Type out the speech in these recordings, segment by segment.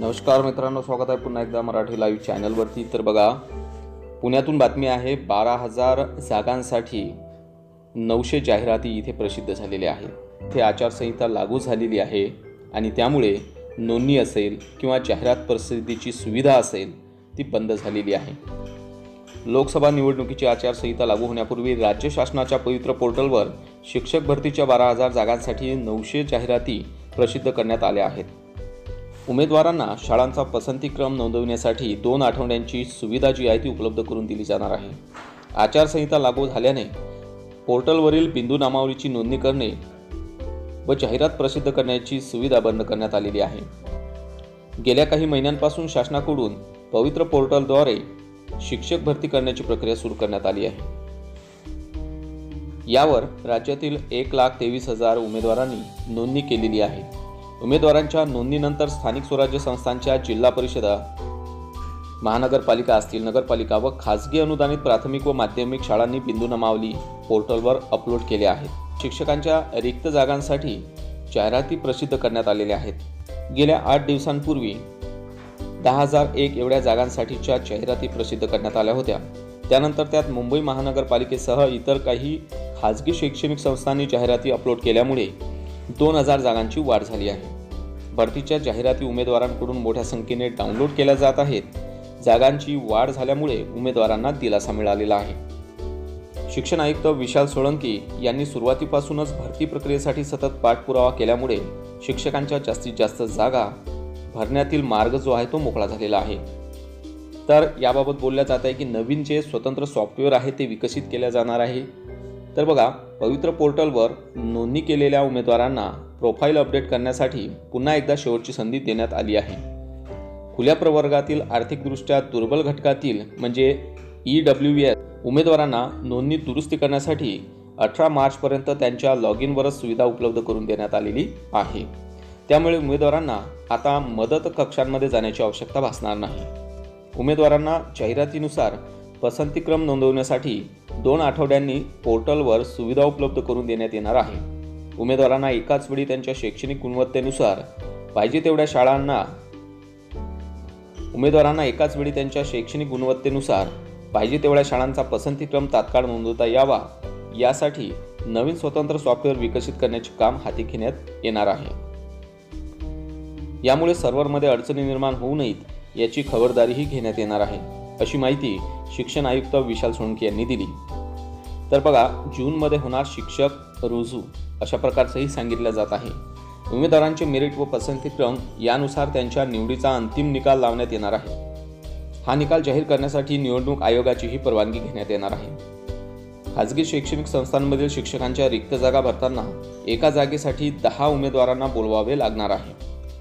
नमस्कार मित्रांनो, स्वागत आहे पुन्हा एकदा मराठी लाईव्ह चॅनलवरती। तर बघा, पुण्यातून बातमी आहे, 12,000 जागांसाठी 900 जाहिराती इथे प्रसिद्ध झालेल्या आहेत। इथे आचारसंहिता लागू झालेली आहे आणि त्यामुळे नोंदणी असेल किंवा जाहिरात प्रसिद्धीची सुविधा असेल ती बंद झालेली आहे। लोकसभा निवडणुकीची आचारसंहिता लागू होण्यापूर्वी राज्य शासनाच्या पवित्र पोर्टलवर शिक्षक भरतीच्या 12,000 जागांसाठी 900 जाहिराती प्रसिद्ध करण्यात आल्या आहेत। उमेदवारांना शाळांचा पसंतीक्रम नोंदवण्यासाठी 2 आठवड्यांची सुविधा जी आहे ती उपलब्ध करून दिली जाणार आहे। आचारसंहिता लागू झाल्याने पोर्टलवरील बिंदू नामावलीची नोंदणी करणे व जाहिरात प्रसिद्ध करण्याची सुविधा बंद करण्यात आलेली आहे। गेल्या काही महिन्यांपासून शासनाकडून पवित्र पोर्टलद्वारे शिक्षक भरती करण्याची प्रक्रिया सुरू करण्यात आली आहे। यावर राज्यातील 1,23,000 उमेदवारांनी नोंदणी केलेली आहे। उमेदवारांच्या नोंदणीनंतर स्थानिक स्वराज्य संस्थांच्या जिल्हा परिषदा, महानगरपालिका असतील, नगरपालिका व खासगी अनुदानित प्राथमिक व माध्यमिक शाळांनी बिंदू नामावली पोर्टलवर अपलोड केले आहेत। शिक्षकांच्या रिक्त जागांसाठी जाहिराती प्रसिद्ध करण्यात आलेल्या आहेत। गेल्या 8 दिवसांपूर्वी 10,001 एवढ्या जागांसाठीच्या जाहिराती प्रसिद्ध करण्यात आल्या होत्या। त्यानंतर त्यात मुंबई महानगरपालिकेसह इतर काही खासगी शैक्षणिक संस्थांनी जाहिराती अपलोड केल्यामुळे 2,000 जागांची वाढ झाली आहे। भरतीच्या जाहिराती उमेदवारांकडून मोठ्या संख्येने डाउनलोड केल्या जात आहेत। जागांची वाढ झाल्यामुळे उमेदवारांना दिलासा मिळालेला आहे। शिक्षण आयुक्त विशाल सोळंकी यांनी सुरुवातीपासूनच भरती प्रक्रियेसाठी सतत पाठपुरावा केल्यामुळे शिक्षकांच्या जास्तीत जास्त जागा भरण्यातील मार्ग जो आहे तो मोकळा झालेला आहे। तर याबाबत बोलल्या जात आहे की नवीन जे स्वतंत्र सॉफ्टवेअर आहे ते विकसित केले जाणार आहे। तर बघा, पवित्र पोर्टलवर नोंदणी केलेल्या उमेदवारांना प्रोफाईल अपडेट करण्यासाठी पुन्हा एकदा शेवटची संधी देण्यात आली आहे। खुल्या प्रवर्गातील आर्थिकदृष्ट्या दुर्बल घटकातील म्हणजे EWS उमेदवारांना नोंदणी दुरुस्ती करण्यासाठी 18 मार्चपर्यंत त्यांच्या लॉग इनवरच सुविधा उपलब्ध करून देण्यात आलेली आहे। त्यामुळे उमेदवारांना आता मदत कक्षांमध्ये जाण्याची आवश्यकता भासणार नाही। उमेदवारांना जाहिरातीनुसार पसंतीक्रम नोंदवण्यासाठी 2 आठवड्यांनी पोर्टलवर सुविधा उपलब्ध करून देण्यात येणार आहे। उमेदवारांना एकाच वेळी त्यांच्या शैक्षणिक गुणवत्तेनुसार पाहिजे तेवढ्या शाळांचा पसंतीक्रम तात्काळ नोंदवता यावा, यासाठी नवीन स्वतंत्र सॉफ्टवेअर विकसित करण्याचे काम हाती घेण्यात येणार आहे। यामुळे सर्व्हरमध्ये अडचणी निर्माण होऊ नयेत याची खबरदारीही घेण्यात येणार आहे, अशी माहिती शिक्षण आयुक्त विशाल सोळंकी यांनी दिली। तर बघा, जूनमध्ये होणार शिक्षक रुजू अशा प्रकारचंही सांगितलं जात आहे। उमेदवारांचे मेरिट व पसंतीक्रम यानुसार त्यांच्या निवडीचा अंतिम निकाल लावण्यात येणार आहे। हा निकाल जाहीर करण्यासाठी निवडणूक आयोगाचीही परवानगी घेण्यात येणार आहे। खाजगी शैक्षणिक संस्थांमधील शिक्षकांच्या रिक्त जागा भरताना एका जागेसाठी 10 उमेदवारांना बोलवावे लागणार आहे।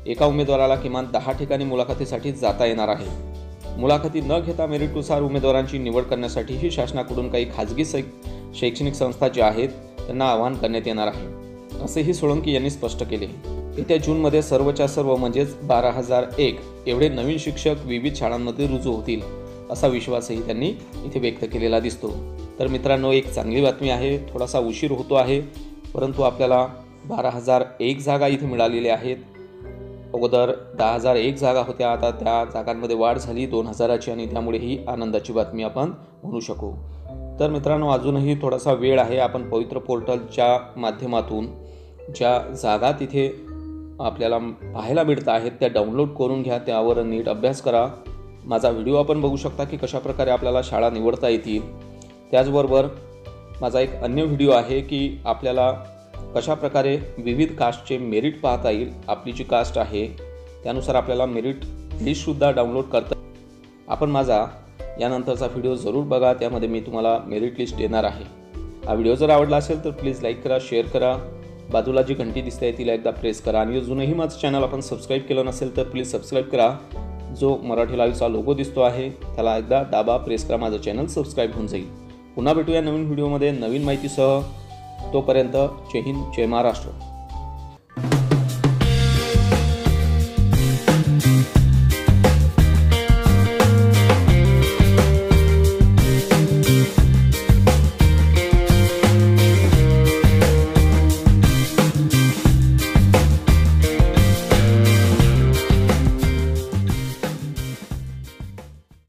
एका उमेदवाराला किमान 10 ठिकाणी मुलाखतीसाठी जाता येणार आहे। मुलाखती न घेता मेरिटनुसार उमेदवारांची निवड करण्यासाठीही शासनाकडून काही खाजगी शैक्षणिक संस्था ज्या आहेत त्यांना आवाहन करण्यात येणार आहे, असेही सोळंकी यांनी स्पष्ट केले। येत्या जूनमध्ये सर्वच्या सर्व म्हणजेच 12,001 एवढे नवीन शिक्षक विविध शाळांमध्ये रुजू होतील, असा विश्वासही त्यांनी इथे व्यक्त केलेला दिसतो। तर मित्रांनो, एक चांगली बातमी आहे। थोडासा उशीर होतो आहे, परंतु आपल्याला 12,001 जागा इथे मिळालेल्या आहेत। अगोदर 10,001 जागा होत्या, आता त्या जागांमध्ये वाढ झाली 2,000ची आणि त्यामुळे ही आनंदाची बातमी आपण म्हणू शकू। तर मित्रांनो, अजूनही थोडासा वेळ आहे। आपण पवित्र पोर्टलच्या माध्यमातून ज्या जागा तिथे आपल्याला पाहायला मिळत आहेत त्या डाउनलोड करून घ्या, त्यावर नीट अभ्यास करा। माझा व्हिडिओ आपण बघू शकता की कशाप्रकारे आपल्याला शाळा निवडता येतील। त्याचबरोबर माझा एक अन्य व्हिडिओ आहे की आपल्याला कशाप्रकारे विविध कास्टचे मेरिट पाहता येईल। आपली जी कास्ट आहे त्यानुसार आपल्याला मेरिट लिस्टसुद्धा डाउनलोड करता। आपण माझा यानंतरचा व्हिडिओ जरूर बघा, त्यामध्ये मी तुम्हाला मेरिट लिस्ट देणार आहे। हा व्हिडिओ जर आवडला असेल तर प्लीज लाईक करा, शेअर करा, बाजूला जी घंटी दिसते तिला एकदा प्रेस करा आणि अजूनही माझं चॅनल आपण सबस्क्राईब केलं नसेल तर प्लीज सबस्क्राईब करा। जो मराठी लाईव्हचा लोगो दिसतो आहे त्याला एकदा दाबा, प्रेस करा, माझं चॅनल सबस्क्राईब होऊन जाईल। पुन्हा भेटूया नवीन व्हिडिओमध्ये नवीन माहितीसह। तोपर्यंत जय हिंद, जय महाराष्ट्र।